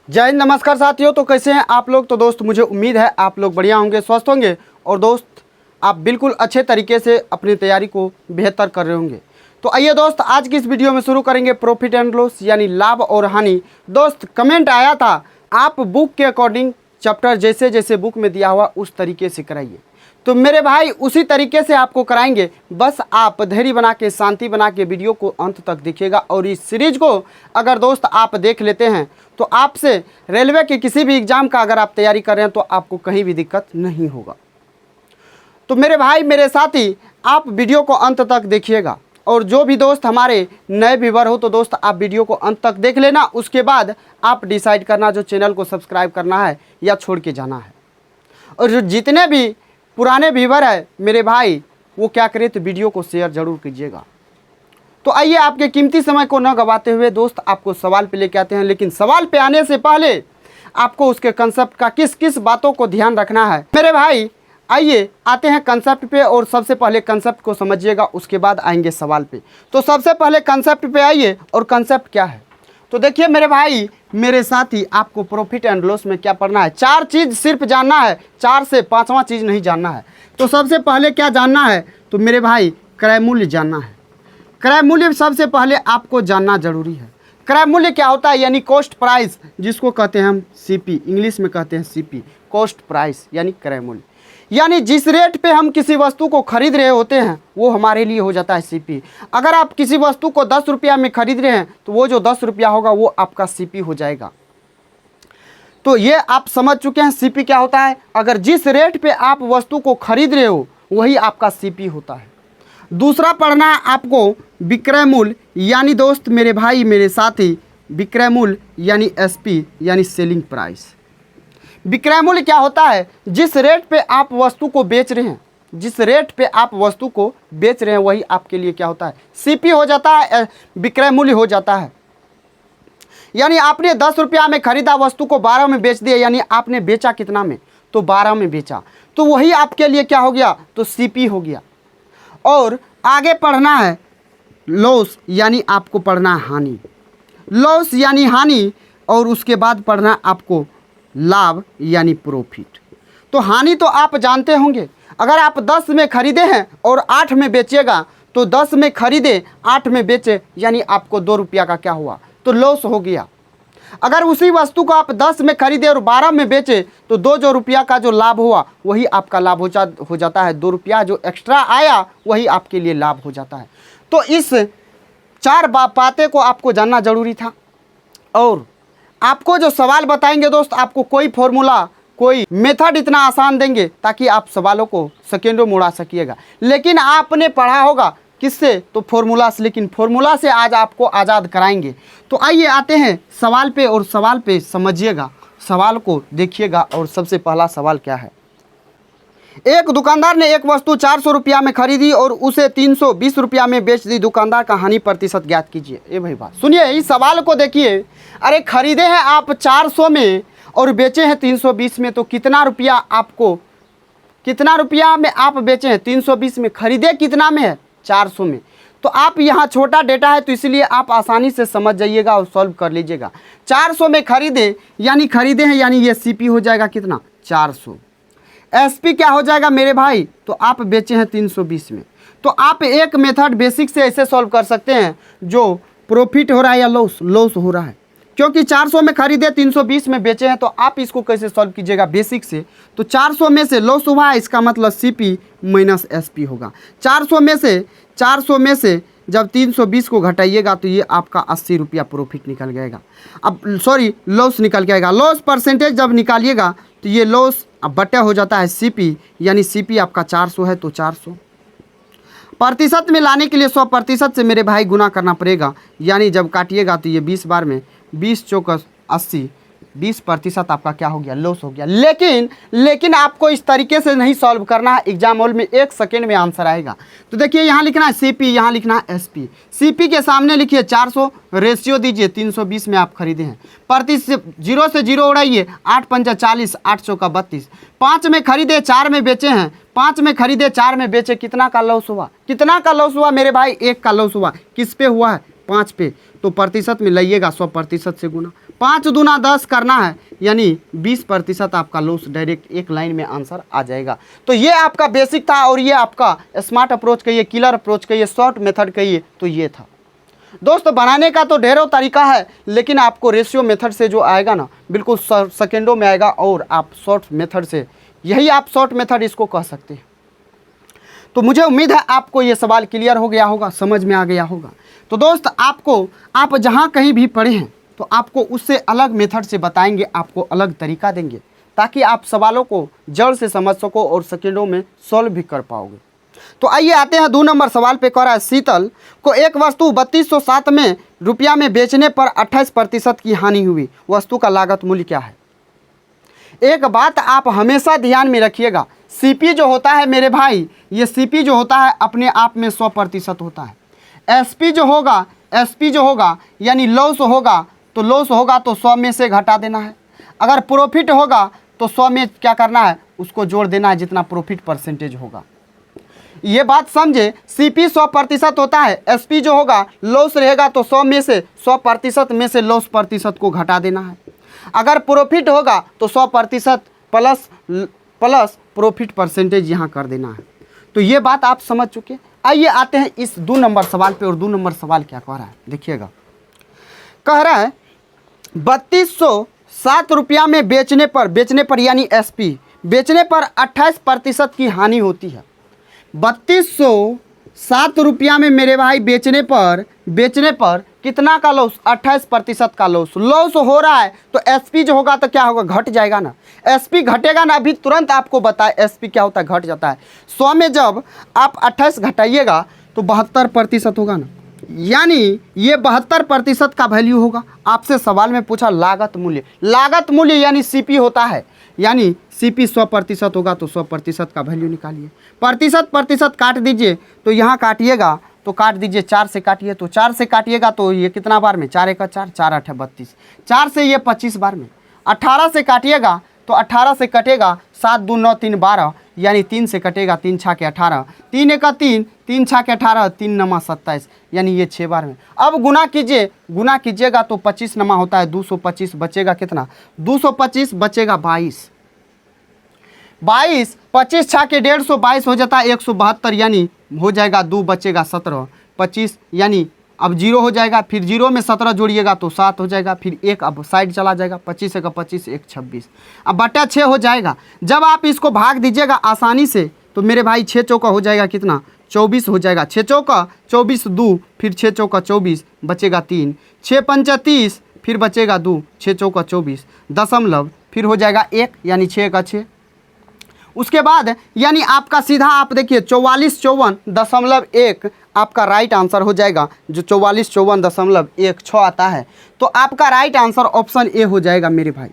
जय हिंद, नमस्कार साथियों। तो कैसे हैं आप लोग। तो दोस्त मुझे उम्मीद है आप लोग बढ़िया होंगे, स्वस्थ होंगे और दोस्त आप बिल्कुल अच्छे तरीके से अपनी तैयारी को बेहतर कर रहे होंगे। तो आइए दोस्त, आज की इस वीडियो में शुरू करेंगे प्रॉफिट एंड लॉस यानी लाभ और हानि। दोस्त कमेंट आया था आप बुक के अकॉर्डिंग चैप्टर जैसे जैसे बुक में दिया हुआ उस तरीके से कराइए। तो मेरे भाई उसी तरीके से आपको कराएंगे। बस आप धैर्य बना के, शांति बना के वीडियो को अंत तक देखिएगा। और इस सीरीज को अगर दोस्त आप देख लेते हैं तो आपसे रेलवे के किसी भी एग्ज़ाम का अगर आप तैयारी कर रहे हैं तो आपको कहीं भी दिक्कत नहीं होगा। तो मेरे भाई मेरे साथी, आप वीडियो को अंत तक देखिएगा। और जो भी दोस्त हमारे नए व्यूवर हो तो दोस्त आप वीडियो को अंत तक देख लेना। उसके बाद आप डिसाइड करना जो चैनल को सब्सक्राइब करना है या छोड़ के जाना है। और जो जितने भी पुराने व्यूवर है मेरे भाई, वो क्या करें तो वीडियो को शेयर ज़रूर कीजिएगा। तो आइए आपके कीमती समय को न गवाते हुए दोस्त आपको सवाल पे लेके आते हैं। लेकिन सवाल पे आने से पहले आपको उसके कंसेप्ट का किस किस बातों को ध्यान रखना है मेरे भाई। आइए आते हैं कंसेप्ट पे और सबसे पहले कंसेप्ट को समझिएगा, उसके बाद आएंगे सवाल पे। तो सबसे पहले कंसेप्ट पे आइए। और कंसेप्ट क्या है तो देखिए मेरे भाई मेरे साथी, आपको प्रॉफिट एंड लॉस में क्या पढ़ना है, 4 चीज़ सिर्फ जानना है, 4 से 5वां चीज़ नहीं जानना है। तो सबसे पहले क्या जानना है तो मेरे भाई क्रय मूल्य जानना है। क्रय मूल्य सबसे पहले आपको जानना जरूरी है। क्रय मूल्य क्या होता है यानी कॉस्ट प्राइस, जिसको कहते हैं हम सीपी, इंग्लिश में कहते हैं सीपी, कॉस्ट प्राइस यानी क्रय मूल्य। यानी जिस रेट पे हम किसी वस्तु को खरीद रहे होते हैं वो हमारे लिए हो जाता है सीपी। अगर आप किसी वस्तु को 10 रुपया में खरीद रहे हैं तो वो जो 10 रुपया होगा वो आपका सीपी हो जाएगा। तो ये आप समझ चुके हैं सीपी क्या होता है। अगर जिस रेट पे आप वस्तु को खरीद रहे हो वही आपका सीपी होता है। दूसरा पढ़ना है आपको विक्रय मूल्य यानी दोस्त मेरे भाई मेरे साथी, विक्रय मूल्य यानी एसपी यानी सेलिंग प्राइस। विक्रय मूल्य क्या होता है, जिस रेट पे आप वस्तु को बेच रहे हैं, जिस रेट पे आप वस्तु को बेच रहे हैं वही आपके लिए क्या होता है, सीपी हो जाता है, विक्रय मूल्य हो जाता है। यानी आपने 10 रुपया में खरीदा, वस्तु को 12 में बेच दिया, यानी आपने बेचा कितना में तो 12 में बेचा, तो वही आपके लिए क्या हो गया तो सीपी हो गया। और आगे पढ़ना है लॉस यानी आपको पढ़ना है हानि, लॉस यानी हानि। और उसके बाद पढ़ना आपको लाभ यानी प्रॉफिट। तो हानि तो आप जानते होंगे, अगर आप 10 में खरीदे हैं और 8 में बेचिएगा तो 10 में खरीदे 8 में बेचे यानी आपको 2 रुपया का क्या हुआ तो लॉस हो गया। अगर उसी वस्तु को आप 10 में खरीदे और 12 में बेचे तो 2 रुपया का जो लाभ हुआ वही आपका लाभ हो जाता है। 2 रुपया जो एक्स्ट्रा आया वही आपके लिए लाभ हो जाता है। तो इस 4 बातें को आपको जानना जरूरी था। और आपको जो सवाल बताएंगे दोस्त, आपको कोई फॉर्मूला, कोई मेथड इतना आसान देंगे ताकि आप सवालों को सेकेंडों में उड़ा सकिएगा। लेकिन आपने पढ़ा होगा किससे तो फॉर्मूला से, लेकिन फॉर्मूला से आज आपको आज़ाद कराएंगे। तो आइए आते हैं सवाल पे और सवाल पे समझिएगा, सवाल को देखिएगा। और सबसे पहला सवाल क्या है, एक दुकानदार ने एक वस्तु 400 रुपया में खरीदी और उसे 320 रुपया में बेच दी। दुकानदार का हानि प्रतिशत ज्ञात कीजिए। ए भाई बात सुनिए, इस सवाल को देखिए। अरे खरीदे हैं आप 400 में और बेचे हैं 320 में, तो कितना रुपया आपको, कितना रुपया में आप बेचे हैं 320 में, खरीदे कितना में है 400 में। तो आप यहाँ छोटा डेटा है तो इसलिए आप आसानी से समझ जाइएगा और सॉल्व कर लीजिएगा। 400 में खरीदे यानी खरीदे हैं, यानी ये सीपी हो जाएगा कितना 400। एसपी क्या हो जाएगा मेरे भाई तो आप बेचे हैं 320 में। तो आप एक मेथड बेसिक से ऐसे सॉल्व कर सकते हैं जो प्रॉफिट हो रहा है या लॉस, लॉस हो रहा है, क्योंकि 400 में खरीदे 320 में बेचे हैं। तो आप इसको कैसे सॉल्व कीजिएगा बेसिक से, तो 400 में से लॉस हुआ है इसका मतलब सीपी माइनस एसपी होगा। 400 में से जब 320 को घटाइएगा तो ये आपका 80 रुपया प्रॉफिट निकल जाएगा। अब सॉरी लॉस निकल जाएगा। लॉस परसेंटेज जब निकालिएगा तो ये लॉस अब बटे हो जाता है सीपी, यानी सीपी आपका 400 है तो 400 प्रतिशत में लाने के लिए 100% से मेरे भाई गुना करना पड़ेगा। यानी जब काटिएगा तो ये 20 बार में 20 चौकस 80, 20% आपका क्या हो गया लॉस हो गया। लेकिन आपको इस तरीके से नहीं सॉल्व करना है, एग्जाम हॉल में 1 सेकेंड में आंसर आएगा। तो देखिए यहाँ लिखना है सीपी, यहाँ लिखना है एसपी। सीपी के सामने लिखिए 400, रेशियो दीजिए 320 में आप खरीदे हैं, प्रतिशत 0 से 0 उड़ाइए, 8 पंजा 40, 8 चौका 32। 5 में खरीदे 4 में बेचे हैं, 5 में खरीदे 4 में बेचे, कितना का लॉस हुआ, कितना का लॉस हुआ मेरे भाई 1 का लॉस हुआ। किस पे हुआ है 5 पे। तो प्रतिशत में लाइएगा 100% से गुना, 5 दूना 10 करना है, यानी 20% आपका लॉस डायरेक्ट एक लाइन में आंसर आ जाएगा। तो ये आपका बेसिक था और ये आपका स्मार्ट अप्रोच कहिए, किलर अप्रोच कहिए, शॉर्ट मेथड कहिए, तो ये था दोस्तों। बनाने का तो ढेरों तरीका है, लेकिन आपको रेशियो मेथड से जो आएगा ना बिल्कुल सेकेंडों में आएगा, और आप शॉर्ट मेथड से, यही आप शॉर्ट मेथड इसको कह सकते हैं। तो मुझे उम्मीद है आपको ये सवाल क्लियर हो गया होगा, समझ में आ गया होगा। तो दोस्त आप जहाँ कहीं भी पढ़े हैं तो आपको उससे अलग मेथड से बताएंगे, आपको अलग तरीका देंगे, ताकि आप सवालों को जड़ से समझ सको और सेकेंडों में सॉल्व भी कर पाओगे। तो आइए आते हैं 2 नंबर सवाल पे। कह रहा है शीतल को एक वस्तु 3207 में रुपया में बेचने पर 28% की हानि हुई, वस्तु का लागत मूल्य क्या है? एक बात आप हमेशा ध्यान में रखिएगा, सीपी जो होता है मेरे भाई, ये सीपी जो होता है अपने आप में 100% होता है। एसपी जो होगा यानी लॉस होगा, तो लॉस होगा तो 100 में से घटा देना है। अगर प्रॉफिट होगा तो 100 में क्या करना है, उसको जोड़ देना है जितना प्रॉफिट परसेंटेज होगा। ये बात समझे, सीपी 100% होता है, एसपी जो होगा लॉस रहेगा तो 100 में से 100% में से लॉस प्रतिशत को घटा देना है। अगर प्रॉफिट होगा तो 100% प्लस प्रॉफिट परसेंटेज यहाँ कर देना है। तो ये बात आप समझ चुके। आइए आते हैं इस 2 नंबर सवाल पे, और 2 नंबर सवाल क्या कह रहा है देखिएगा। कह रहा है 3207 रुपया में बेचने पर यानी एसपी बेचने पर 28% की हानि होती है। 3207 रुपया में मेरे भाई बेचने पर कितना का लॉस? 28% का लॉस हो रहा है। तो एसपी जो होगा तो क्या होगा, घट जाएगा ना। एसपी घटेगा ना, अभी तुरंत आपको बताए एसपी क्या होता है, घट जाता है। 100 में जब आप 28 घटाइएगा तो 72% होगा ना, यानी ये 72% का वैल्यू होगा। आपसे सवाल में पूछा लागत मूल्य यानी सीपी होता है, यानी सीपी 100% होगा तो 100% का वैल्यू निकालिए। प्रतिशत काट दीजिए, तो यहाँ काटिएगा तो काट दीजिए, 4 से काटिए, तो 4 से काटिएगा तो ये कितना बार में, 4 1 4, 4 8 32, 4 से ये 25 बार में। 18 से काटिएगा तो 18 से कटेगा 7 2 9 3 12, यानी 3 से कटेगा 3 6 के 18, 3 1 3, 3 6 के 18, 3 9 27, यानी ये 6 बार में। अब गुना कीजिएगा तो 25 नमा होता है, 225 बचेगा कितना, 225 बचेगा 22, 25 6 के 150, 22 हो जाता है 172, यानी हो जाएगा 2 बचेगा 17, 25 यानी अब 0 हो जाएगा, फिर 0 में 17 जोड़िएगा तो 7 हो जाएगा, फिर 1 अब साइड चला जाएगा, 25 का 25, 1 26, अब बटा 6 हो जाएगा। जब आप इसको भाग दीजिएगा आसानी से तो मेरे भाई 6 चौका हो जाएगा कितना, 24 हो जाएगा। 6 चौका 24, 2 फिर 6 चौका 24 बचेगा 3, 6 पंचा 30 फिर बचेगा 2, 6 चौका 24 दशमलव फिर हो जाएगा 1, यानी 6 का 6। उसके बाद यानी आपका सीधा आप देखिए 4454.1 आपका राइट आंसर हो जाएगा, जो 4454.16 आता है। तो आपका राइट आंसर ऑप्शन ए हो जाएगा मेरे भाई।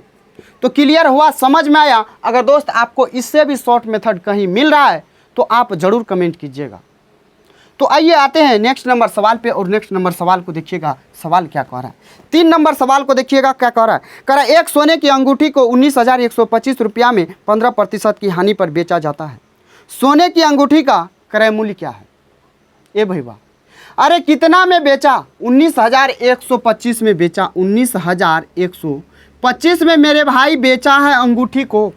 तो क्लियर हुआ, समझ में आया? अगर दोस्त आपको इससे भी शॉर्ट मेथड कहीं मिल रहा है तो आप ज़रूर कमेंट कीजिएगा। तो आइए आते हैं नेक्स्ट नंबर सवाल पे, और नेक्स्ट नंबर सवाल को देखिएगा सवाल क्या कह रहा है। 3 नंबर सवाल को देखिएगा क्या कह रहा है। कह रहा है एक सोने की अंगूठी को 19,125 रुपया में 15% की हानि पर बेचा जाता है। सोने की अंगूठी का क्रय मूल्य क्या है? ए भैया, अरे कितना में बेचा? 19,125 में बेचा। 19,125 में मेरे भाई बेचा है अंगूठी को,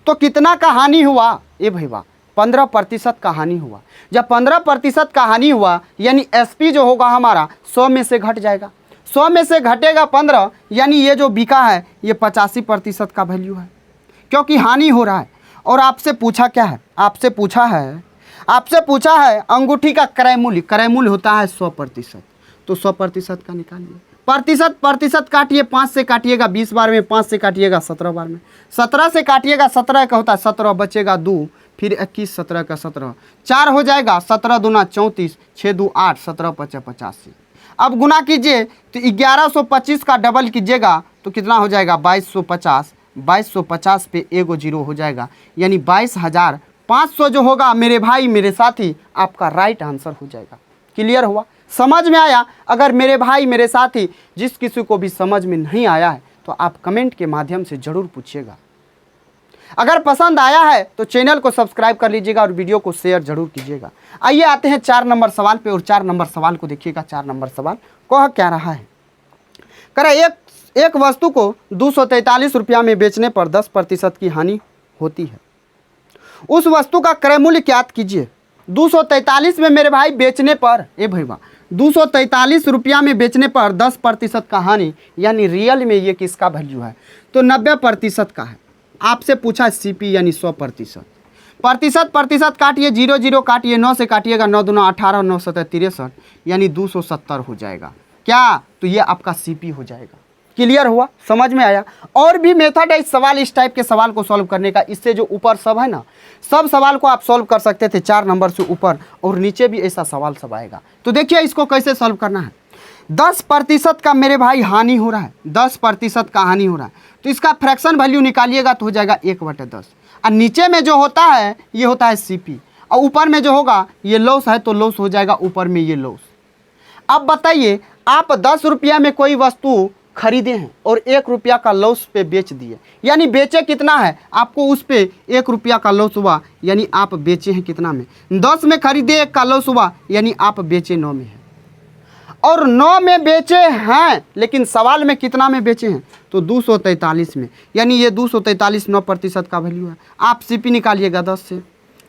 तो कितना का हानि हुआ? ए भैया 15% का हानि हुआ। जब 15% का हानि हुआ यानी एसपी जो होगा हमारा 100 में से घट जाएगा। 100 में से घटेगा 15, यानी ये जो बिका है ये 85% का वैल्यू है, क्योंकि हानि हो रहा है। और आपसे पूछा क्या है? आपसे पूछा है अंगूठी का क्रय मूल्य होता है 100%, तो 100% का निकालिए। प्रतिशत काटिए, 5 से काटिएगा 20 बार में, 5 से काटिएगा 17 बार में, 17 से काटिएगा 17 का होता है 17, बचेगा 2, फिर 21 17 का 17, 4 हो जाएगा, 17 दूना 34, 6 2 8, 17 5 85। अब गुना कीजिए तो 1125 का डबल कीजिएगा तो कितना हो जाएगा 2250। 2250 पे एगो 0 हो जाएगा, यानी 22,500 जो होगा मेरे भाई मेरे साथी आपका राइट आंसर हो जाएगा। क्लियर हुआ, समझ में आया? अगर मेरे भाई मेरे साथी जिस किसी को भी समझ में नहीं आया है तो आप कमेंट के माध्यम से ज़रूर पूछिएगा। अगर पसंद आया है तो चैनल को सब्सक्राइब कर लीजिएगा और वीडियो को शेयर जरूर कीजिएगा। आइए आते हैं 4 नंबर सवाल पे, और 4 नंबर सवाल को देखिएगा। 4 नंबर सवाल कह क्या रहा है? कह रहा एक वस्तु को 243 रुपया में बेचने पर 10% की हानि होती है। उस वस्तु का क्रय मूल्य ज्ञात कीजिए। 243 में मेरे भाई बेचने पर, ए भैया 243 रुपया में बेचने पर 10% का हानि, यानी रियल में ये किसका वैल्यू है? तो 90% का है। आपसे पूछा सीपी यानी 100%। प्रतिशत काटिए, 0 काटिए, 9 से काटिएगा, 9 दूना 18, 9 सतह 63, यानी 270 हो जाएगा। क्या? तो ये आपका सीपी हो जाएगा। क्लियर हुआ? समझ में आया? और भी मेथड है इस सवाल, इस टाइप के सवाल को सॉल्व करने का। इससे जो ऊपर सब है ना, सब सवाल को आप सॉल्व कर सकते थे 4 नंबर से ऊपर, और नीचे भी ऐसा सवाल सब आएगा। तो देखिए इसको कैसे सॉल्व करना है। 10% का मेरे भाई हानि हो रहा है, 10% का हानि हो रहा है, तो इसका फ्रैक्शन वैल्यू निकालिएगा तो हो जाएगा 1/10। और नीचे में जो होता है ये होता है सीपी, और ऊपर में जो होगा ये लॉस है तो लॉस हो जाएगा ऊपर में ये लॉस। अब बताइए, आप 10 रुपया में कोई वस्तु खरीदे हैं और 1 रुपया का लॉस पे बेच दिए, यानी बेचे कितना है? आपको उस पे 1 रुपया का लॉस हुआ, यानी आप बेचे हैं कितना में? 10 में खरीदे, 1 का लॉस हुआ, यानी आप बेचे 9 में है। और 9 में बेचे हैं, लेकिन सवाल में कितना में बेचे हैं? तो 243 में, यानी ये 243 9% का वैल्यू है। आप सीपी निकालिएगा, 10 से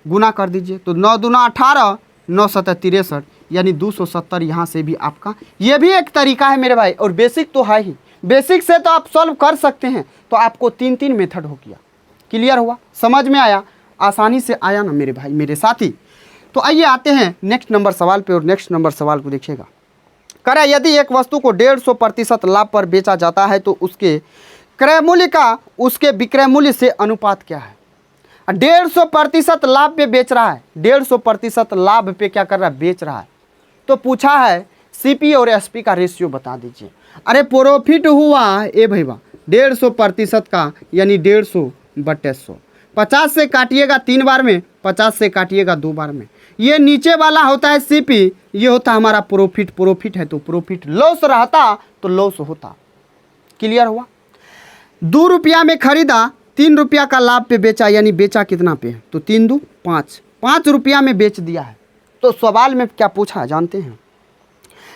गुना कर दीजिए, तो 9 दूना 18, 9 सतह 63, यानी 270 यहाँ से भी आपका। ये भी एक तरीका है मेरे भाई, और बेसिक तो है ही, बेसिक से तो आप सॉल्व कर सकते हैं। तो आपको 3 मेथड हो गया। क्लियर हुआ? समझ में आया? आसानी से आया ना मेरे भाई, मेरे साथी? तो आइए आते हैं नेक्स्ट नंबर सवाल पे, और नेक्स्ट नंबर सवाल को देखिएगा। करें, यदि एक वस्तु को 150% लाभ पर बेचा जाता है तो उसके क्रय मूल्य का उसके विक्रय मूल्य से अनुपात क्या है? 150% लाभ पे बेच रहा है, 150% लाभ पे क्या कर रहा है? बेच रहा है। तो पूछा है सीपी और एसपी का रेशियो बता दीजिए। अरे प्रॉफिट हुआ ए भैया 150% का, यानी 150/100। 50 से काटिएगा 3 बार में, 50 से काटिएगा 2 बार में। ये नीचे वाला होता है सीपी, ये होता है हमारा प्रॉफिट। प्रॉफिट है तो प्रॉफिट, लॉस रहता तो लॉस होता। क्लियर हुआ? 2 रुपया में खरीदा, 3 रुपया का लाभ पे बेचा, यानी बेचा कितना पे? तो 3 दूँ 5, 5 रुपया में बेच दिया है। तो सवाल में क्या पूछा जानते हैं?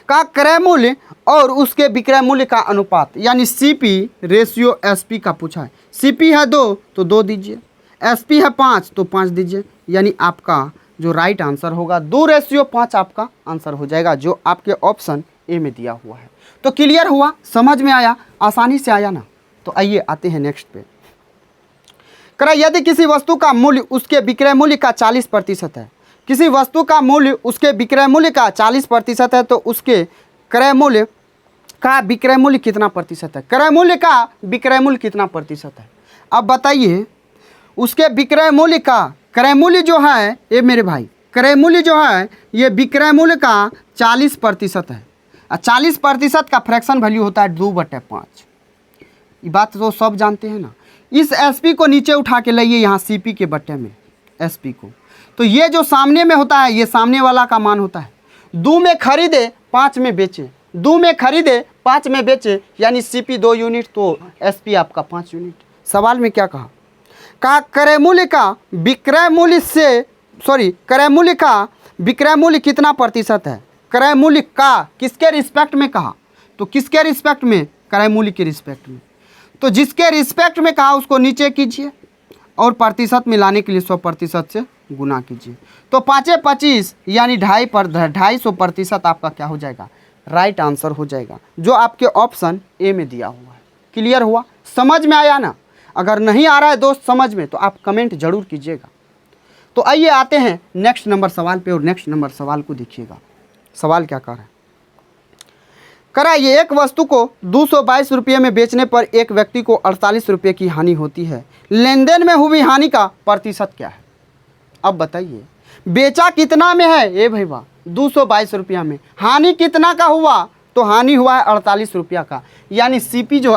का क्रय मूल्य और उसके विक्रय मूल्य का अनुपात, यानी सीपी रेशियो एसपी का पूछा है। सीपी है 2 तो 2 दीजिए, एसपी है 5 तो 5 दीजिए, यानी आपका जो राइट आंसर होगा 2:5 आपका आंसर हो जाएगा, जो आपके ऑप्शन ए में दिया हुआ है। तो क्लियर हुआ? समझ में आया? आसानी से आया ना? तो आइए आते हैं नेक्स्ट पे। क्रय, यदि किसी वस्तु का मूल्य उसके विक्रय मूल्य का 40% है, किसी वस्तु का मूल्य उसके विक्रय मूल्य का 40% है, तो उसके क्रय मूल्य का विक्रय मूल्य कितना प्रतिशत है? क्रय मूल्य का विक्रय मूल्य कितना प्रतिशत है? अब बताइए, उसके विक्रय मूल्य का क्रय मूल्य जो है ये मेरे भाई, क्रय मूल्य जो है ये विक्रय मूल्य का 40% है। 40% का फ्रैक्शन वैल्यू होता है 2/5। ये बात तो सब जानते हैं ना। इस एसपी को नीचे उठा के लाइए यहाँ सीपी के बट्टे में, एसपी को। तो ये जो सामने में होता है, ये सामने वाला का मान होता है। 2 में खरीदे 5 में बेचे, 2 में खरीदे 5 में बेचे, यानी सीपी 2 यूनिट तो एसपी आपका 5 यूनिट। सवाल में क्या कहा? क्रय मूल्य का विक्रय मूल्य से, क्रय मूल्य का विक्रय मूल्य कितना प्रतिशत है? क्रय मूल्य का किसके रिस्पेक्ट में कहा? तो किसके रिस्पेक्ट में? क्रय मूल्य के रिस्पेक्ट में। तो जिसके रिस्पेक्ट में कहा उसको नीचे कीजिए, और प्रतिशत में लाने के लिए 100% से गुना कीजिए। तो 5 25, यानी 250% आपका क्या हो जाएगा? राइट आंसर हो जाएगा, जो आपके ऑप्शन ए में दिया हुआ है। क्लियर हुआ? समझ में आया ना? अगर नहीं आ रहा है दोस्त समझ में, तो आप कमेंट जरूर कीजिएगा। तो आइए आते हैं नेक्स्ट नंबर सवाल पे, और नेक्स्ट नंबर सवाल को देखिएगा। सवाल क्या कर रहा है? कराइए, एक वस्तु को 222 रुपये में बेचने पर एक व्यक्ति को 48 रुपये की हानि होती है। लेन देन में हुई हानि का प्रतिशत क्या है? अब बताइए, बेचा कितना में है? ए भैया 222 रुपया में, हानि कितना का हुआ? तो हानि हुआ है 48 रुपया का, यानी सीपी जो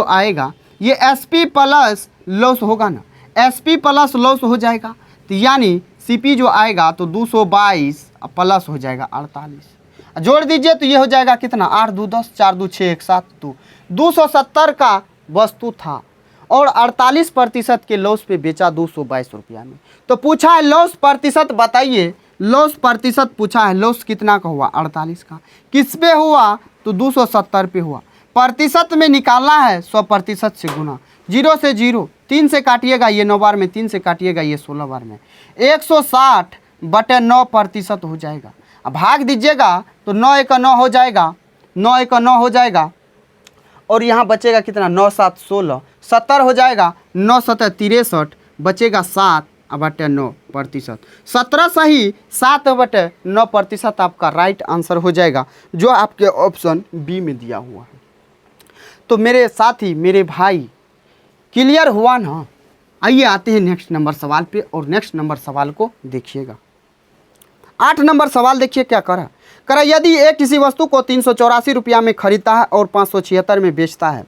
आएगा ये एसपी प्लस लॉस होगा ना, एसपी प्लस लॉस हो जाएगा। तो यानी सीपी जो आएगा तो 222 प्लस हो जाएगा 48, जोड़ दीजिए तो ये हो जाएगा कितना? 8 2 10, 4 2 6 1 7 2, 270 का वस्तु था और 48% के लॉस पे बेचा 222 रुपया में। तो पूछा है लॉस प्रतिशत बताइए, लॉस प्रतिशत पूछा है, लॉस कितना का हुआ? 48 का। किस पे हुआ? तो 270 पे हुआ। प्रतिशत में निकालना है 100% से गुना। 0 से 0, 3 से काटिएगा ये 9 बार में, 3 से काटिएगा ये 16 बार में, 160/9% हो जाएगा। अब भाग दीजिएगा तो 9 × 9 हो जाएगा, 9 × 9 हो जाएगा और यहाँ बचेगा कितना, 9 × 7 = 16, 70 हो जाएगा, 9 × 7 = 63, बचेगा 7/9%। 17 सही, 7/9% आपका राइट आंसर हो जाएगा, जो आपके ऑप्शन बी में दिया हुआ है। तो मेरे साथी, मेरे भाई, क्लियर हुआ ना? आइए आते हैं नेक्स्ट नंबर सवाल पे और नेक्स्ट नंबर सवाल को देखिएगा। 8 नंबर सवाल देखिए क्या करा। यदि ए किसी वस्तु को 384 रुपया में खरीदता है और 576 में बेचता है,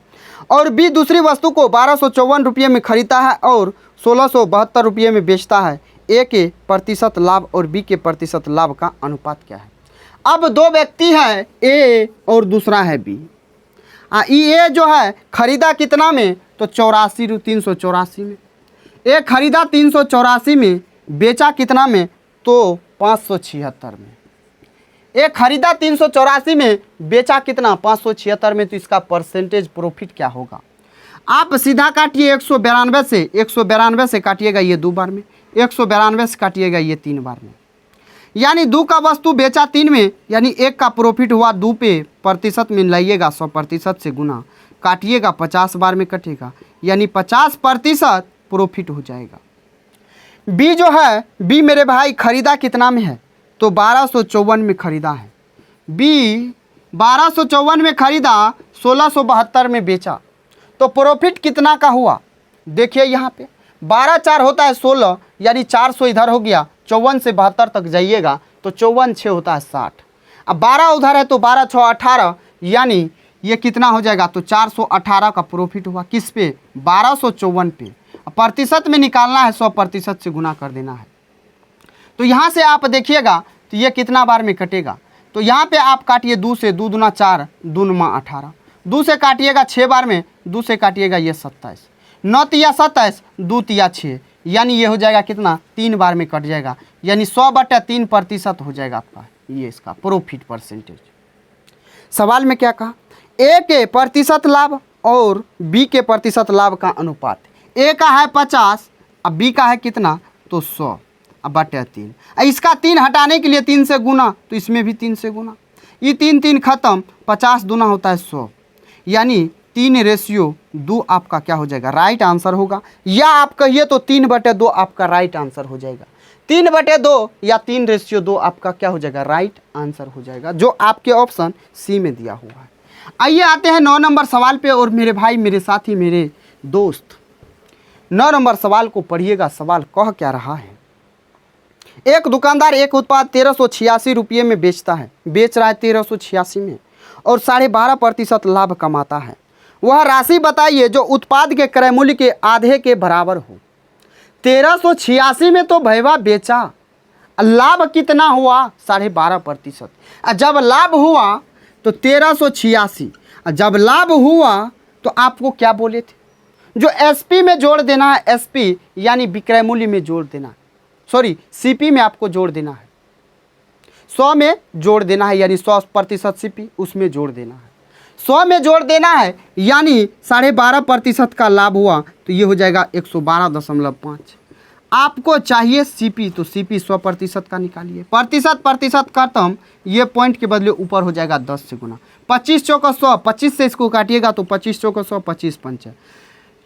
और बी दूसरी वस्तु को 1254 रुपये में खरीदता है और 1672 रुपये में बेचता है, ए के प्रतिशत लाभ और बी के प्रतिशत लाभ का अनुपात क्या है? अब दो व्यक्ति हैं, ए और दूसरा है बी। ए जो है खरीदा कितना में, तो 384 में। ए खरीदा 384 में, बेचा कितना में, तो 576 में। ए खरीदा 384 में, बेचा कितना, 576 में। तो इसका परसेंटेज प्रॉफिट क्या होगा? आप सीधा काटिए 192 से काटिएगा ये 2 बार में, 192 से काटिएगा ये 3 बार में। यानी 2 का वस्तु बेचा 3 में, यानी 1 का प्रॉफिट हुआ 2 पे, प्रतिशत में लाइएगा 100% से गुना, काटिएगा 50 बार में कटेगा, यानी 50% प्रॉफिट हो जाएगा। बी जो है, बी मेरे भाई खरीदा कितना में है, तो 1254 में खरीदा है। बी 1254 में खरीदा, 1672 में बेचा, तो प्रॉफिट कितना का हुआ? देखिए यहाँ पे 12 4 होता है 16, यानी 400 इधर हो गया, 54 से 72 तक जाइएगा तो 54 6 होता है 60। अब 12 उधर है तो 12 6 18, यानी ये कितना हो जाएगा, तो 418 का प्रॉफिट हुआ। किस पे? 1254 पे। प्रतिशत में निकालना है, 100% से गुना कर देना है। तो यहाँ से आप देखिएगा तो ये कितना बार में कटेगा, तो यहाँ पे आप काटिए 2 से, 2 दूना 4, 2 9 18, 2 से काटिएगा 6 बार में, 2 से काटिएगा ये 27, 9 तिया 27, 2 तिया 6, यानी ये हो जाएगा कितना, 3 बार में कट जाएगा, यानी 100/3% हो जाएगा आपका ये इसका प्रॉफिट परसेंटेज। सवाल में क्या कहा? ए के प्रतिशत लाभ और बी के प्रतिशत लाभ का अनुपात। ए का है 50, अब बी का है कितना, तो 100/3। इसका 3 हटाने के लिए 3 से गुना, तो इसमें भी 3 से गुना, ये 3 3 खत्म, 50 दूना होता है 100, यानी 3:2 आपका क्या हो जाएगा, राइट आंसर होगा। या आप कहिए तो 3/2 आपका राइट आंसर हो जाएगा। 3/2 या 3:2 आपका क्या हो जाएगा, राइट आंसर हो जाएगा, जो आपके ऑप्शन सी में दिया हुआ है। आइए आते हैं 9 नंबर सवाल पे और मेरे भाई, मेरे साथी, मेरे दोस्त, 9 नंबर सवाल को पढ़िएगा। सवाल कह क्या रहा है? एक दुकानदार एक उत्पाद 1386 रुपये में बेचता है, बेच रहा है 1386 में, और 12.5% लाभ कमाता है। वह राशि बताइए जो उत्पाद के क्रय मूल्य के आधे के बराबर हो। 1386 में तो भैया बेचा, लाभ कितना हुआ, 12.5%। जब लाभ हुआ तो 1386, जब लाभ हुआ तो आपको क्या बोले थे, जो एसपी में जोड़ देना है, एसपी यानी विक्रय मूल्य में जोड़ देना है, सॉरी सीपी में आपको जोड़ देना है, 100 में जोड़ देना है, यानी 100% सीपी उसमें जोड़ देना है, 100 में जोड़ देना है, यानी 12.5% का लाभ हुआ तो ये हो जाएगा 112.5। आपको चाहिए सीपी, तो सीपी 100% का निकालिए, प्रतिशत खत्म, ये पॉइंट के बदले ऊपर हो जाएगा 10 से गुना, 25 चौका 100, 25 से इसको काटिएगा तो 25 चौका 100, 25 5,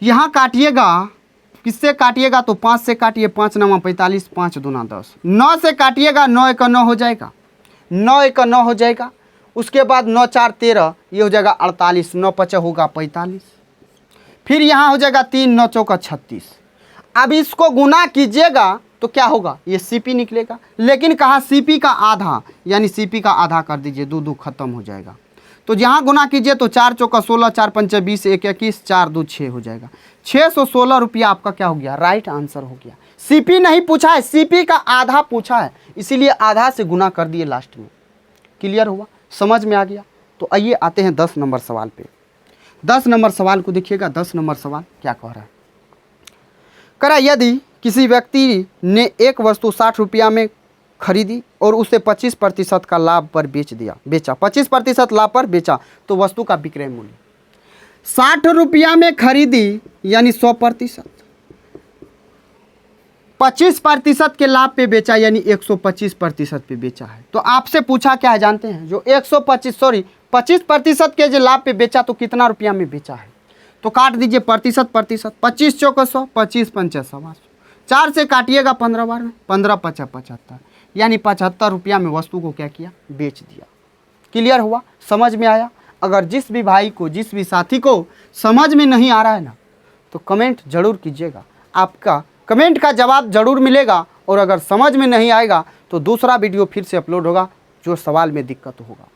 यहाँ काटिएगा, किससे काटिएगा तो 5 से काटिए, 5 9 45, 5 दूना 10, 9 से काटिएगा, 9 1 9 हो जाएगा, 9 1 9 हो जाएगा। उसके बाद 9 4 13, ये हो जाएगा 48, 9 5 होगा 45, फिर यहाँ हो जाएगा 3 9 चौका 36। अब इसको गुना कीजिएगा तो क्या होगा, ये सीपी निकलेगा, लेकिन कहा सीपी का आधा, यानी सीपी का आधा कर दीजिए, 2 2 खत्म हो जाएगा। तो यहाँ गुना कीजिए तो 4 चौका 16, 4 5 20, 1 21, 4 2 6 हो जाएगा, 616 रुपया आपका क्या हो गया, राइट आंसर हो गया। सीपी नहीं पूछा है, सीपी का आधा पूछा है, इसीलिए आधा से गुना कर दिए लास्ट में। क्लियर हुआ, समझ में आ गया? तो आइए आते हैं 10 नंबर सवाल पे। 10 नंबर सवाल को देखिएगा। 10 नंबर सवाल क्या कह रहा है? कह रहा है यदि किसी व्यक्ति ने एक वस्तु 60 रुपया में खरीदी और उसे 25% का लाभ पर बेचा, 25% लाभ पर बेचा, तो वस्तु का विक्रय मूल्य ₹60 में खरीदी यानी 100%, 25% के लाभ पे बेचा यानी 125% पे बेचा है। तो आपसे पूछा क्या है जानते हैं, जो 25% के जो लाभ पे बेचा तो कितना रुपया में बेचा है। तो काट दीजिए प्रतिशत, 25 चौका 100, 25 पंचा 100, 4 से काटिएगा 15 बार में, 15 पचा 75, यानी 75 रुपया में वस्तु को क्या किया, बेच दिया। क्लियर हुआ, समझ में आया। अगर जिस भी भाई को, जिस भी साथी को समझ में नहीं आ रहा है ना, तो कमेंट जरूर कीजिएगा, आपका कमेंट का जवाब जरूर मिलेगा। और अगर समझ में नहीं आएगा तो दूसरा वीडियो फिर से अपलोड होगा जो सवाल में दिक्कत होगा।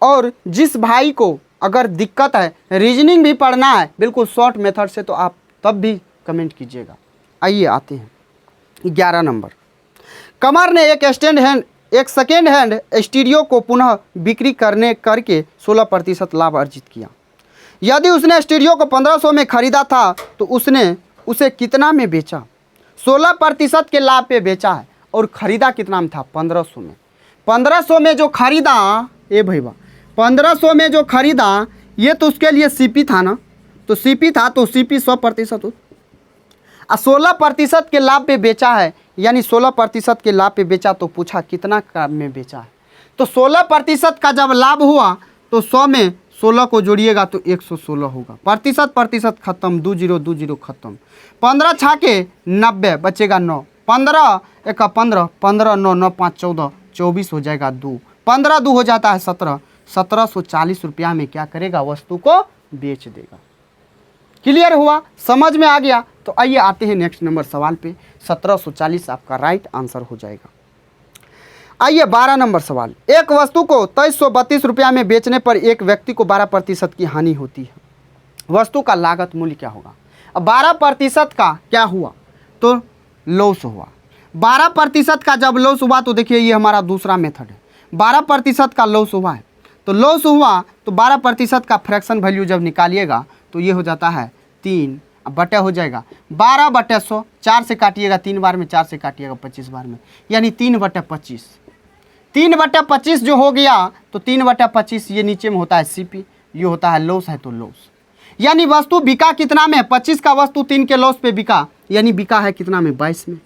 और जिस भाई को अगर दिक्कत है, रीजनिंग भी पढ़ना है बिल्कुल शॉर्ट मेथड से, तो आप तब भी कमेंट कीजिएगा। आइए आते हैं 11 नंबर। कमर ने एक सेकेंड हैंड स्टूडियो को पुनः बिक्री करके 16% लाभ अर्जित किया। यदि उसने स्टूडियो को 1500 में खरीदा था तो उसने उसे कितना में बेचा, 16% के लाभ पे बेचा है। और ख़रीदा कितना में था, 1500 में। 1500 में जो ख़रीदा, ए भैया 1500 में जो ख़रीदा, ये तो उसके लिए सीपी था ना, तो सीपी था तो सीपी 100% हो। 16% के लाभ पे बेचा है, यानी 16% के लाभ पे बेचा। तो पूछा कितना का में बेचा है, तो 16% का जब लाभ हुआ तो 100 में 16 को जोड़िएगा तो 116 होगा। प्रतिशत खत्म, 20 खत्म, 15 छाके 90 बचेगा 9, 15 एक 15, 15 9 9 5 14, 24 हो जाएगा 2, 15 2 हो जाता है 17, 1740 रुपया में क्या करेगा, वस्तु को बेच देगा। क्लियर हुआ, समझ में आ गया। तो आइए आते हैं नेक्स्ट नंबर सवाल पे। 1740 आपका राइट आंसर हो जाएगा। आइए 12 नंबर सवाल। एक वस्तु को 2332 रुपया में बेचने पर एक व्यक्ति को 12% की हानि होती है। वस्तु का लागत मूल्य क्या होगा। अब 12% का क्या हुआ, तो लॉस हुआ। 12% का जब लॉस हुआ तो देखिए ये हमारा दूसरा मेथड है। 12% का लॉस हुआ है, तो लॉस हुआ तो 12% का फ्रैक्शन वैल्यू जब निकालिएगा तो ये हो जाता है 3 बटे हो जाएगा 12/100, 4 से काटिएगा 3 बार में, 4 से काटिएगा 25 बार में, यानी 3/25। 3/25 जो हो गया तो 3/25 ये नीचे में होता है सीपी, ये होता है लॉस है तो लॉस। यानी वस्तु बिका कितना में, 25 का वस्तु 3 के लॉस पे बिका, यानी बिका है कितना में, 22 में।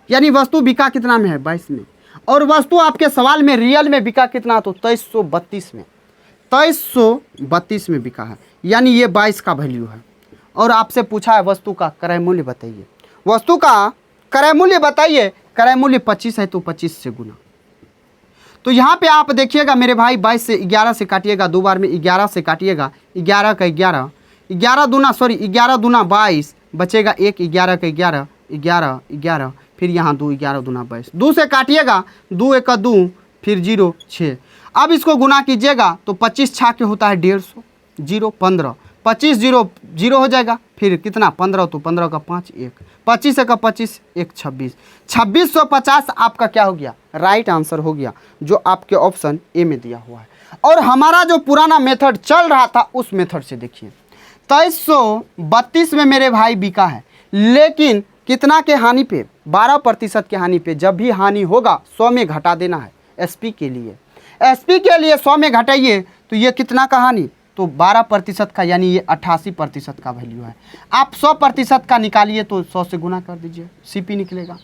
यानी वस्तु बिका कितना में है, 22 में। और वस्तु आपके सवाल में रियल में बिका कितना, तो 2332 में, 2332 में बिका है, यानी ये 22 का वैल्यू है। और आपसे पूछा है वस्तु का क्रय मूल्य बताइए, वस्तु का क्रय मूल्य बताइए। क्रय मूल्य 25 है तो 25 से गुना। तो यहाँ पे आप देखिएगा मेरे भाई, 22 से 11 से काटिएगा 2 बार में, 11 से काटिएगा 11 का 11, 11 दूना 22 बचेगा 1, 11 का 11, 11 11, फिर यहाँ 2, 11 दूना 22, 2 से काटिएगा 2 1 2, फिर 0 6। अब इसको गुना कीजिएगा तो 25 छा के होता है 150, 0 15, 25 0 0 हो जाएगा, फिर कितना 15, तो 15 का 5 1, 25 का 25 1 26, 2650 आपका क्या हो गया, राइट आंसर हो गया, जो आपके ऑप्शन ए में दिया हुआ है। और हमारा जो पुराना मेथड चल रहा था उस मेथड से देखिए, 2332 में मेरे भाई बिका है, लेकिन कितना के हानि पे, 12% के हानि पे। जब भी हानि होगा 100 में घटा देना है। एसपी के लिए 100 में घटाइए तो ये कितना का हानि, तो 12% का, यानी ये 88% का वैल्यू है। आप 100% का निकालिए तो 100 से गुना कर दीजिए, सीपी निकलेगा।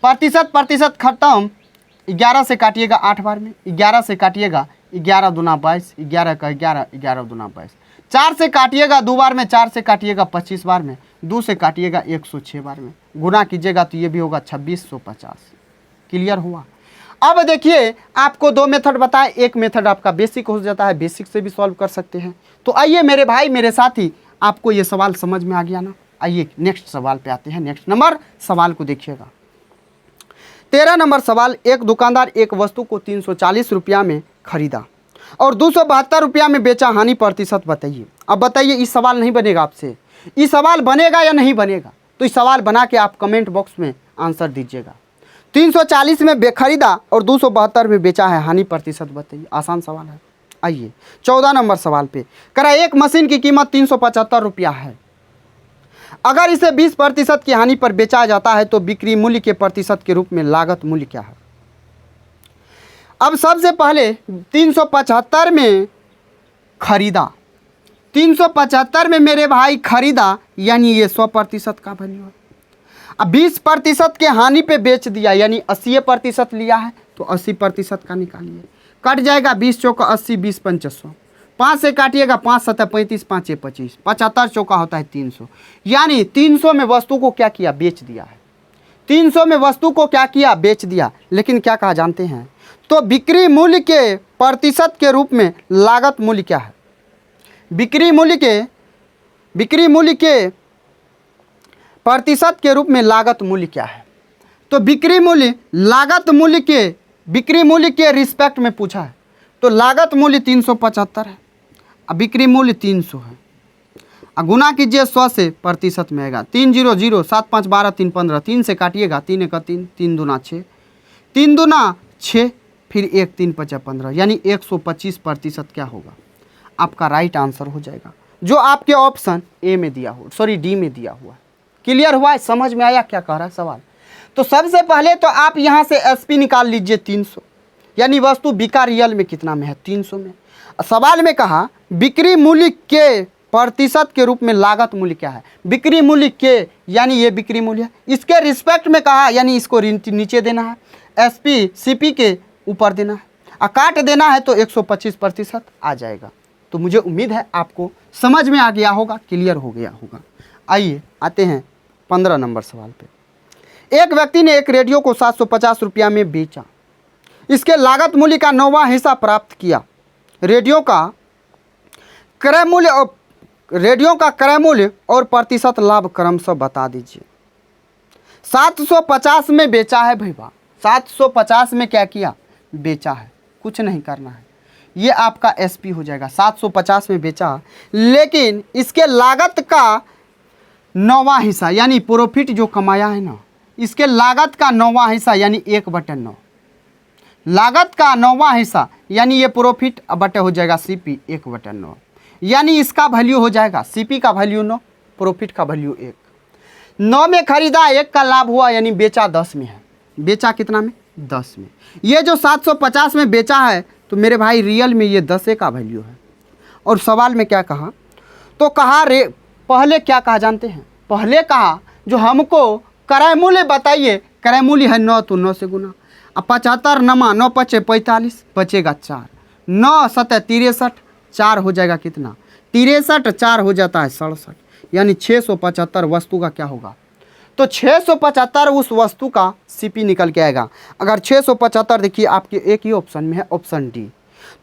प्रतिशत खत्म, 11 से काटिएगा 8 बार में, 11 से काटिएगा 11 दूना 22, 11 का 11, 11 दूना 22, 4 से काटिएगा 2 बार में, 4 से काटिएगा 25 बार में, 2 से काटिएगा 106 बार में, गुना कीजिएगा तो ये भी होगा 2650। क्लियर हुआ। अब देखिए आपको 2 मेथड बताए, एक मेथड आपका बेसिक हो जाता है, बेसिक से भी सॉल्व कर सकते हैं। तो आइए मेरे भाई मेरे साथी, आपको ये सवाल समझ में आ गया ना। आइए नेक्स्ट सवाल पे आते हैं। नेक्स्ट नंबर सवाल को देखिएगा, 13 नंबर सवाल। एक दुकानदार एक वस्तु को 340 रुपया में खरीदा और 272 रुपया में बेचा, हानि प्रतिशत बताइए। अब बताइए, इस सवाल नहीं बनेगा आपसे, इस सवाल बनेगा या नहीं बनेगा, तो इस सवाल बना के आप कमेंट बॉक्स में आंसर दीजिएगा। 340 में खरीदा और 272 में बेचा है, हानि प्रतिशत बताइए। आसान सवाल है। आइए 14 नंबर सवाल पे करा, एक मशीन की कीमत 375 रुपया है, अगर इसे 20% की हानि पर बेचा जाता है तो बिक्री मूल्य के प्रतिशत के रूप में लागत मूल्य क्या है। अब सबसे पहले 375 में खरीदा, 375 में मेरे भाई खरीदा, यानी ये 100% का वैल्यू है। अब 20% के हानि पे बेच दिया, यानी 80% लिया है, तो 80% का निकालिए। कट जाएगा 20 चौका 80, 20 पंच 100, 5 से काटिएगा 5 7 35, 5 25, 75 चौका होता है 300। यानी 300 में वस्तु को क्या किया, बेच दिया है। 300 में वस्तु को क्या किया, बेच दिया। लेकिन क्या कहा जानते हैं, तो बिक्री मूल्य के प्रतिशत के रूप में लागत मूल्य क्या है? बिक्री मूल्य के प्रतिशत के रूप में लागत मूल्य क्या है? तो बिक्री मूल्य बिक्री मूल्य के रिस्पेक्ट में पूछा है, तो लागत मूल्य 375 है, अब बिक्री मूल्य 300 है। अब गुना कीजिए 100 से, प्रतिशत में आएगा 3 0 0 7 5 12 3 15, 3 से काटिएगा 3 1 3, 3 दूना 6, 3 दूना 6, फिर 1 3 5 15, यानी 125% क्या होगा? आपका राइट आंसर हो जाएगा, जो आपके ऑप्शन ए में दिया हो, सॉरी डी में दिया हुआ है। क्लियर हुआ है? समझ में आया क्या कह रहा है सवाल? तो सबसे पहले तो आप यहाँ से एसपी निकाल लीजिए 300, यानी वस्तु बिका रियल में कितना में है, 300 में। सवाल में कहा बिक्री मूल्य के प्रतिशत के रूप में लागत मूल्य क्या है? बिक्री मूल्य के, यानी ये बिक्री मूल्य है, इसके रिस्पेक्ट में कहा, यानी इसको नीचे देना है, एसपी सीपी के ऊपर देना है, और काट देना है, तो 125% आ जाएगा। तो मुझे उम्मीद है आपको समझ में आ गया होगा, क्लियर हो गया होगा। आइए आते हैं 15 नंबर सवाल पे। एक व्यक्ति ने एक रेडियो को 750 रुपया में बेचा, इसके लागत मूल्य का 9वां हिस्सा प्राप्त किया। रेडियो का क्रय मूल्य और प्रतिशत लाभ क्रमशः बता दीजिए। 750 में बेचा है भैया, 750 में क्या किया, बेचा है, कुछ नहीं करना है, ये आपका एसपी हो जाएगा। 750 में बेचा, लेकिन इसके लागत का 9वां हिस्सा, यानी प्रॉफिट जो कमाया है ना, इसके लागत का 9वां हिस्सा, यानी 1/9, लागत का 9वां हिस्सा, यानी ये प्रॉफिट बटे हो जाएगा सीपी 1/9, यानी इसका वैल्यू हो जाएगा, सीपी का वैल्यू 9, प्रॉफिट का वैल्यू 1। 9 में खरीदा, 1 का लाभ हुआ, यानी बेचा 10 में है। बेचा कितना में, 10 में। ये जो 750 में बेचा है, तो मेरे भाई रियल में ये 10 का वैल्यू है। और सवाल में क्या कहा, तो कहा पहले क्या कहा जानते हैं, पहले कहा जो हमको क्रय मूल्य बताइए, क्रय मूल्य है 9, तो 9 से गुना। अब 75 नमा 9 5 45, बचेगा 4, 9 7 63, 4 हो जाएगा कितना, 63, 4 हो जाता है 67, यानी 675 वस्तु का क्या होगा, तो 675 उस वस्तु का सीपी निकल के आएगा। अगर 675 देखिए आपके एक ही ऑप्शन में है, ऑप्शन डी।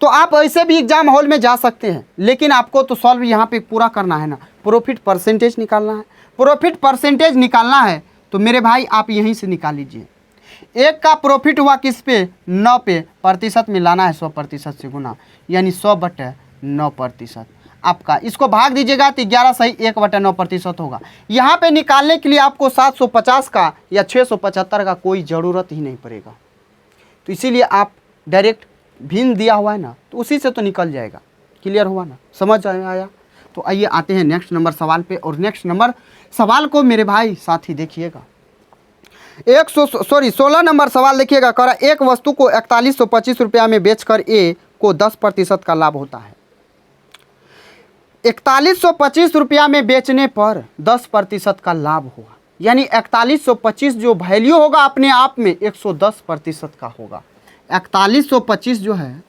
तो आप ऐसे भी एग्जाम हॉल में जा सकते हैं, लेकिन आपको तो सॉल्व यहाँ पे पूरा करना है ना, प्रॉफिट परसेंटेज निकालना है। प्रॉफिट परसेंटेज निकालना है तो मेरे भाई आप यहीं से निकाल लीजिए। एक का प्रॉफिट हुआ किस पे, 9 पे, प्रतिशत में लाना है 100% से गुना, यानी 100/9% आपका। इसको भाग दीजिएगा तो 11 सही 1/9% होगा। यहाँ पे निकालने के लिए आपको 750 का या 675 का कोई ज़रूरत ही नहीं पड़ेगा। तो इसीलिए आप डायरेक्ट भिन्न दिया हुआ है ना, तो उसी से तो निकल जाएगा। क्लियर हुआ ना, समझ आया? तो आइए आते हैं नेक्स्ट नंबर सवाल पे। और नेक्स्ट नंबर सवाल को मेरे भाई साथी देखिएगा, 16 नंबर सवाल देखिएगा। कह रहा एक वस्तु को 4125 रुपया में बेचकर ए को 10% का लाभ होता है। 4125 रुपया में बेचने पर 10% का लाभ होगा, यानी 4125 जो वैल्यू होगा अपने आप में 110% का होगा। 4125 जो है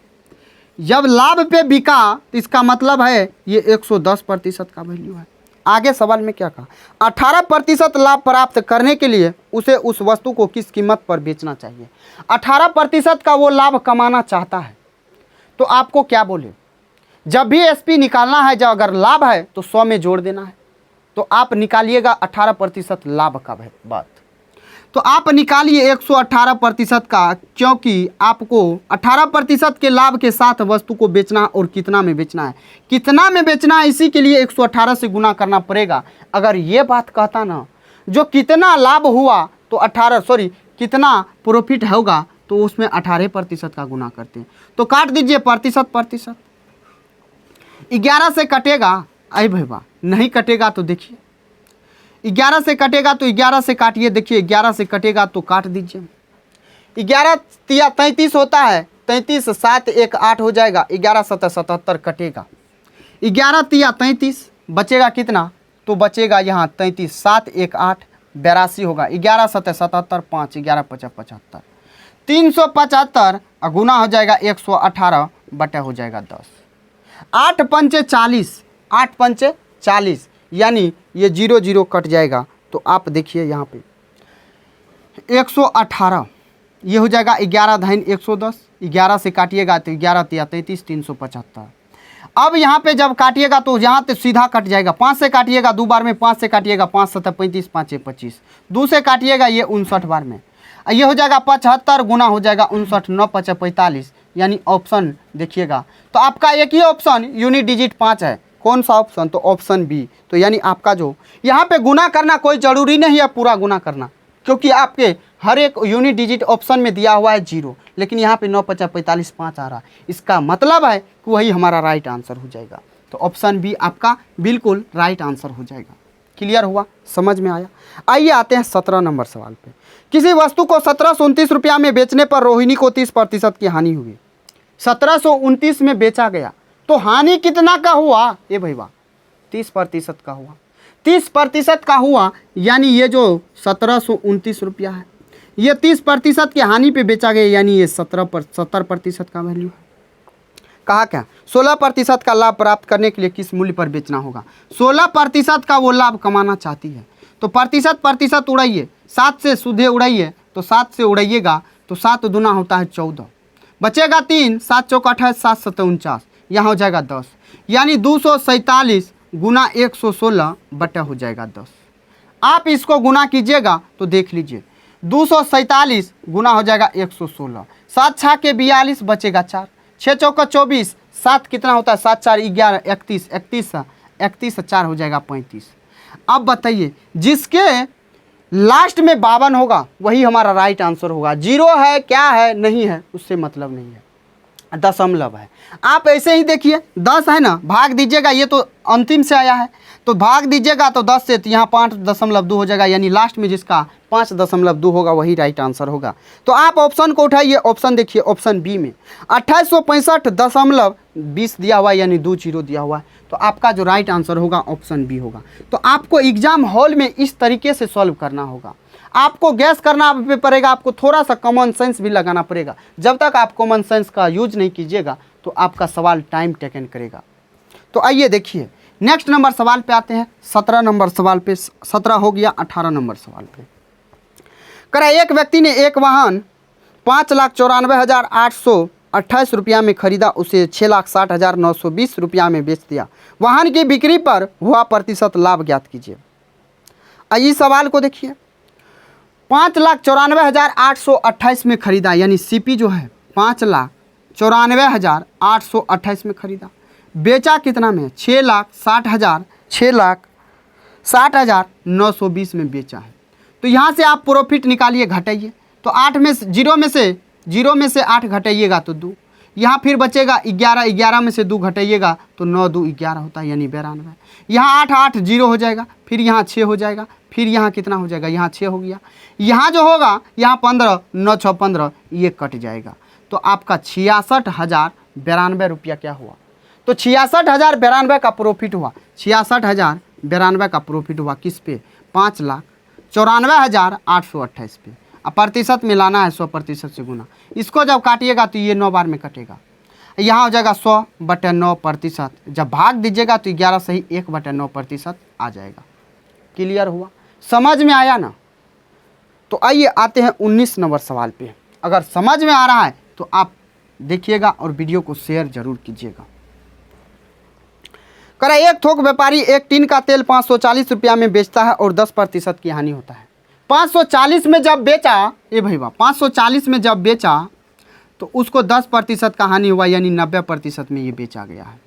जब लाभ पे बिका तो इसका मतलब है ये 110% का वैल्यू है। आगे सवाल में क्या कहा, 18% लाभ प्राप्त करने के लिए उसे उस वस्तु को किस कीमत पर बेचना चाहिए। 18% का वो लाभ कमाना चाहता है, तो आपको क्या बोले, जब भी एसपी निकालना है, जब अगर लाभ है तो 100 में जोड़ देना है। तो आप निकालिएगा 18% लाभ का बात, तो आप निकालिए 118% का, क्योंकि आपको 18% के लाभ के साथ वस्तु को बेचना और कितना में बेचना है, कितना में बेचना है, इसी के लिए 118 से गुना करना पड़ेगा। अगर ये बात कहता ना जो कितना लाभ हुआ तो कितना प्रॉफिट होगा तो उसमें 18% का गुना करते हैं। तो काट दीजिए प्रतिशत 11 से कटेगा, अरे भैया नहीं कटेगा तो देखिए 11 से कटेगा तो 11 से काटिए, देखिए 11 से कटेगा तो काट दीजिए। 11 तिया 33 होता है, 33 7 1 8 हो जाएगा, 11 7 77 कटेगा। 11 तिया 33, बचेगा कितना? तो बचेगा यहाँ 33, 7 1 8 82 होगा। 11 7 77, 5 11 5 75, 375 गुना हो जाएगा 118 बटा हो जाएगा 10। 8 पंचे 40, 8 पंचे 40, यानी ये 0 0 कट जाएगा। तो आप देखिए यहाँ पे 118 ये हो जाएगा 11 धाइन 110, 11 से काटिएगा तो 11 तिया 33, 375। अब यहाँ पे जब काटिएगा तो यहाँ पे सीधा कट जाएगा। 5 से काटिएगा 2 बार में, 5 से काटिएगा 5 7 35, 5 25, 2 से काटिएगा ये 59 बार में, ये हो जाएगा 75 गुना हो जाएगा 59, 9 5 45, यानी ऑप्शन देखिएगा। तो आपका एक ही ऑप्शन यूनिट डिजिट 5 है। कौन सा ऑप्शन? तो ऑप्शन बी। तो यानी आपका जो यहाँ पे गुना करना कोई ज़रूरी नहीं है पूरा गुना करना, क्योंकि आपके हर एक यूनिट डिजिट ऑप्शन में दिया हुआ है 0, लेकिन यहाँ पे 9 5 45 5 आ रहा। इसका मतलब है कि वही हमारा राइट आंसर हो जाएगा। तो ऑप्शन बी आपका बिल्कुल राइट आंसर हो जाएगा। क्लियर हुआ? समझ में आया? आइए आते हैं 17 नंबर सवाल पे। किसी वस्तु को 1729 रुपया में बेचने पर रोहिणी को 30% की हानि हुई। 1729 में बेचा गया तो हानि कितना का हुआ? ये भैया 30% का हुआ। 30% का हुआ, यानी ये जो 1729 रुपया है ये 30% की हानि पे बेचा गया, यानी ये 70% का वैल्यू है। कहा क्या? 16% का लाभ प्राप्त करने के लिए किस मूल्य पर बेचना होगा? 16% का वो लाभ कमाना चाहती है। तो प्रतिशत उड़ाइए, 7 से सीधे उड़ाइए, तो 7 से उड़ाइएगा तो 7 दूना होता है 14, बचेगा 3, 7 चौक 28, 7 7 49, यहाँ हो जाएगा 10, यानी 247 गुना 116 बटा हो जाएगा 10। आप इसको गुना कीजिएगा तो देख लीजिए 247 गुना हो जाएगा 116, 7 6 के 42, बचेगा 4, 6 चौका 24, 7 कितना होता है? 7 4 11, 31, 31 4 हो जाएगा 35। अब बताइए जिसके लास्ट में 52 होगा वही हमारा राइट आंसर होगा। 0 है क्या है नहीं है उससे मतलब नहीं है, दशमलव है। आप ऐसे ही देखिए 10 है ना, भाग दीजिएगा, ये तो अंतिम से आया है तो भाग दीजिएगा तो 10 से, तो यहाँ 5.2 हो जाएगा, यानी लास्ट में जिसका 5.2 होगा वही राइट आंसर होगा। तो आप ऑप्शन को उठाइए, ऑप्शन देखिए, ऑप्शन बी में 2865.20 दिया हुआ है, यानी 2 0 दिया हुआ है। तो आपका जो राइट आंसर होगा ऑप्शन बी होगा। तो आपको एग्जाम हॉल में इस तरीके से सॉल्व करना होगा, आपको गैस करना पड़ेगा, आपको थोड़ा सा कॉमन सेंस भी लगाना पड़ेगा। जब तक आप कॉमन सेंस का यूज नहीं कीजिएगा तो आपका सवाल टाइम टेकन करेगा। तो आइए देखिए नेक्स्ट नंबर सवाल पे आते हैं। 17 नंबर सवाल पे, 17 हो गया, 18 नंबर सवाल पे करा। एक व्यक्ति ने एक वाहन 5,94,828 रुपया में खरीदा, उसे 6,60,920 रुपया में बेच दिया। वाहन की बिक्री पर हुआ प्रतिशत लाभ ज्ञात कीजिए। आइए सवाल को देखिए, 5,94,828 में खरीदा, यानी सीपी जो है 5,94,828 में खरीदा, बेचा कितना में? 6,60,920 में बेचा है। तो यहाँ से आप प्रॉफिट निकालिए, घटाइए, तो 8 में से 0 में से 8 घटाइएगा तो 2, यहाँ फिर बचेगा 11, 11 में से 2 घटाइएगा तो 9 2 11 होता है, यानी 92। यहाँ 8 8 0 हो जाएगा, फिर यहाँ 6 हो जाएगा, फिर यहाँ कितना हो जाएगा? यहाँ 6 हो गया, यहाँ जो होगा यहाँ 15, 9 6 15, ये कट जाएगा। तो आपका 66,092 रुपया क्या हुआ? तो 66,092 का प्रॉफिट हुआ। 66,092 का प्रॉफिट हुआ किस पे? 5,94,828 पे। अब प्रतिशत में लाना है, 100% से गुना। इसको जब काटिएगा तो ये 9 बार में कटेगा, यहाँ हो जाएगा 100/9%। जब भाग दीजिएगा तो 11 सही 1/9% आ जाएगा। क्लियर हुआ? समझ में आया ना? तो आइए आते हैं 19 नंबर सवाल पे। अगर समझ में आ रहा है तो आप देखिएगा और वीडियो को शेयर जरूर कीजिएगा। करा, एक थोक व्यापारी एक टीन का तेल 540 रुपया में बेचता है और 10% की हानि होता है। 540 में जब बेचा, ये भैया 540 में जब बेचा तो उसको 10% का हानि हुआ, यानी 90% में ये बेचा गया है।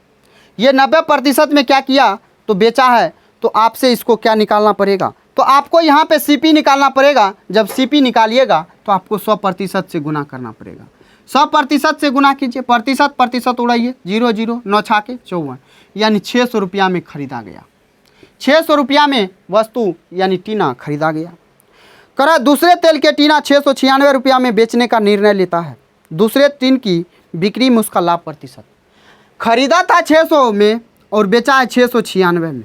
ये 90% में क्या किया? तो बेचा है। तो आपसे इसको क्या निकालना पड़ेगा? तो आपको यहाँ पे सीपी निकालना पड़ेगा। जब सीपी निकालिएगा तो आपको 100% से गुना करना पड़ेगा। 100% से गुना कीजिए, प्रतिशत उड़ाइए, 0 0 9 6 के 54, यानी 600 रुपया में खरीदा गया। 600 रुपया में वस्तु यानी टीना खरीदा गया। करा, दूसरे तेल के टीना 696 रुपया में बेचने का निर्णय लेता है। दूसरे टीन की बिक्री में उसका लाभ प्रतिशत, खरीदा था 600 में और बेचा है 696 में,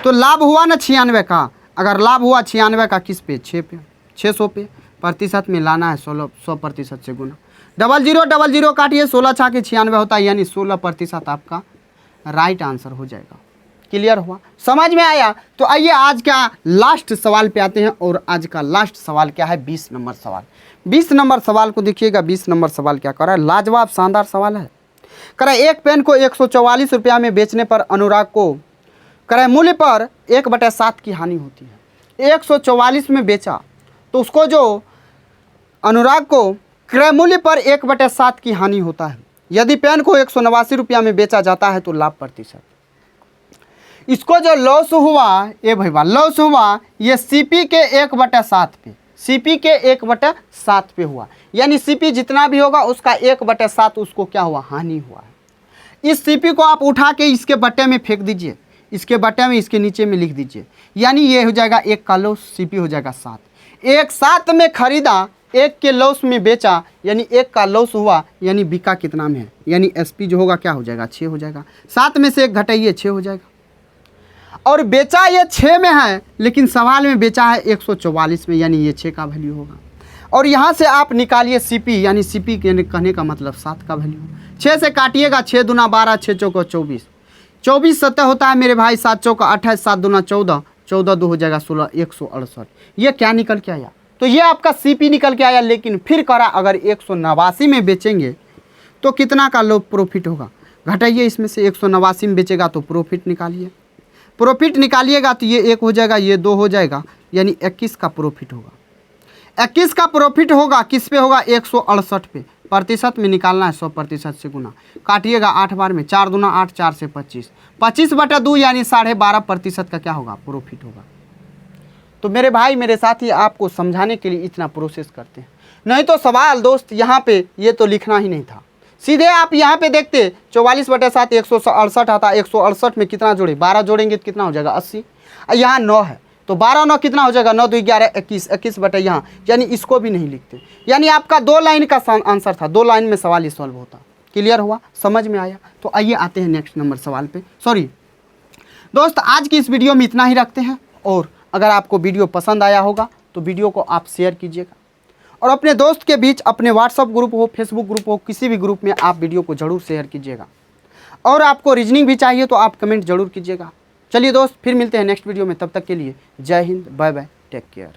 तो लाभ हुआ ना 96 का। अगर लाभ हुआ 96 का किस पे, 6 पे, 600 पे। प्रतिशत में लाना है 100% से गुना। 0000 काटिए, 16 छा के 96 होता है, यानी 16% आपका राइट आंसर हो जाएगा। क्लियर हुआ, समझ में आया? तो आइए आज का लास्ट सवाल पे आते हैं। और आज का लास्ट सवाल क्या है, 20 नंबर सवाल। 20 नंबर सवाल को देखिएगा। 20 नंबर सवाल क्या कर रहा है, लाजवाब शानदार सवाल है। कह रहा है एक पेन को 144 रुपया में बेचने पर अनुराग को कह रहा है मूल्य पर 1/7 की हानि होती है। 144 में बेचा तो उसको जो अनुराग को क्रय मूल्य पर 1/7 की हानि होता है। यदि पेन को 189 रुपया में बेचा जाता है तो लाभ प्रतिशत। इसको जो लॉस हुआ, ये भैया लॉस हुआ, ये सीपी के 1/7 पे, सीपी के 1/7 पे हुआ। यानी सीपी जितना भी होगा उसका 1/7 उसको क्या हुआ, हानि हुआ है। इस सीपी को आप उठा के इसके बट्टे में फेंक दीजिए, इसके बट्टे में, इसके नीचे में लिख दीजिए, यानी ये हो जाएगा 1 का लॉस, सीपी हो जाएगा 7। 1 7 में खरीदा, 1 के लॉस में बेचा, यानी 1 का लॉस हुआ, यानी बिका कितना में है, यानी एसपी जो होगा क्या हो जाएगा, 6 हो जाएगा। 7 में से 1 घटाइए, 6 हो जाएगा। और बेचा ये 6 में है, लेकिन सवाल में बेचा है 144 में, यानी ये 6 का वैल्यू होगा। और यहाँ से आप निकालिए सीपी, यानी सीपी कहने का मतलब 7 का वैल्यू। 6 से काटिएगा, 6 दूना 12, 6 चौका 24, 24 7 होता है मेरे भाई, 7 चौका 28, 7 दूना 14, 14 2 हो जाएगा 16, 168। ये क्या निकल के आया, तो ये आपका सीपी निकल के आया। लेकिन फिर करा अगर 189 में बेचेंगे तो कितना का लो प्रॉफिट होगा, घटाइए इसमें से। 189 में बेचेगा तो प्रॉफिट निकालिए, प्रॉफिट निकालिएगा तो ये 1 हो जाएगा, ये 2 हो जाएगा, यानी 21 का प्रॉफिट होगा। 21 का प्रॉफिट होगा, किस पे होगा, 168 पे। प्रतिशत में निकालना है 100% से गुना। काटिएगा 8 बार में, 4 दूना 8, 4 से 25, 25/2 यानी 12.5% का क्या होगा, प्रॉफिट होगा। तो मेरे भाई मेरे साथी आपको समझाने के लिए इतना प्रोसेस करते हैं, नहीं तो सवाल दोस्त यहाँ पे ये तो लिखना ही नहीं था। सीधे आप यहाँ पे देखते 44/7 168 आता, 168 में कितना जोड़े, 12 जोड़ेंगे तो कितना हो जाएगा, 80। यहाँ 9 है तो 12 9 कितना हो जाएगा, 9 2 11 21, 21 बटे यहाँ, यानी इसको भी नहीं लिखते। यानी आपका 2 लाइन का आंसर था, 2 लाइन में सवाल ये सॉल्व होता। क्लियर हुआ, समझ में आया? तो आइए आते हैं नेक्स्ट नंबर सवाल पे। सॉरी दोस्त, आज की इस वीडियो में इतना ही रखते हैं। और अगर आपको वीडियो पसंद आया होगा तो वीडियो को आप शेयर कीजिएगा, और अपने दोस्त के बीच, अपने व्हाट्सअप ग्रुप हो, फेसबुक ग्रुप हो, किसी भी ग्रुप में आप वीडियो को ज़रूर शेयर कीजिएगा। और आपको रीजनिंग भी चाहिए तो आप कमेंट ज़रूर कीजिएगा। चलिए दोस्त, फिर मिलते हैं नेक्स्ट वीडियो में, तब तक के लिए जय हिंद, बाय बाय, टेक केयर।